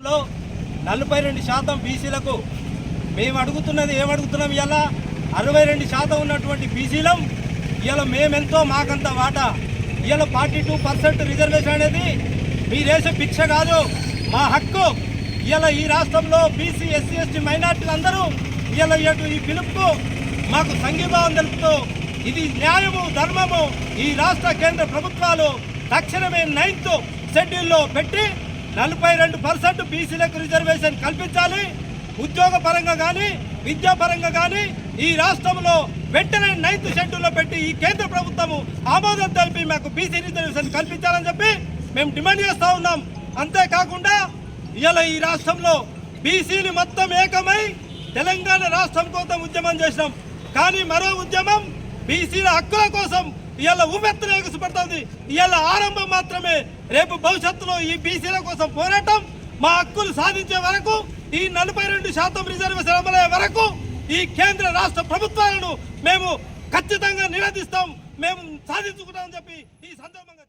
కేబినెట్లో 42% బీసీలకు మేము అడుగుతున్నది ఏమడుగుతున్నాం? ఇలా 62% ఉన్నటువంటి బీసీలం ఇలా మేమెంతో మాకంత వాటా. ఇలా 42% రిజర్వేషన్ అనేది మీరేసే భిక్ష కాదు, మా హక్కు. ఇలా ఈ రాష్ట్రంలో బీసీ ఎస్సీ ఎస్టీ మైనార్టీలు అందరూ ఇలా ఈ పిలుపుకు మాకు సంఘీభావం తెలుపుతూ ఇది న్యాయము ధర్మము ఈ రాష్ట్ర కేంద్ర ప్రభుత్వాలు తక్షణమే 9th షెడ్యూల్లో పెట్టి 42% బీసీలకు రిజర్వేషన్ కల్పించాలి. ఉద్యోగ పరంగా కానీ విద్యాపరంగా కానీ ఈ రాష్ట్రంలో వెంటనే 9th షెడ్యూల్లో పెట్టి ఈ కేంద్ర ప్రభుత్వము ఆమోదం తెలిపి మాకు బీసీ రిజర్వేషన్ కల్పించాలని చెప్పి మేము డిమాండ్ చేస్తూ ఉన్నాం. అంతేకాకుండా ఇలా ఈ రాష్ట్రంలో బీసీలు మొత్తం ఏకమై తెలంగాణ రాష్ట్రం కోసం ఉద్యమం చేసినాం. కానీ మరో ఉద్యమం బీసీల హక్కుల కోసం ఇవాళ ఉమెత్తున ఎగసిపడుతుంది. ఇవాళ ఆరంభం మాత్రమే. రేపు భవిష్యత్తులో ఈ బీసీల కోసం పోరాటం మా హక్కులు సాధించే వరకు, ఈ 42% రిజర్వేషన్ అమలయ్యే వరకు ఈ కేంద్ర రాష్ట్ర ప్రభుత్వాలను మేము ఖచ్చితంగా నిలదీస్తాం, మేము సాధించుకుంటామని చెప్పి ఈ సందర్భంగా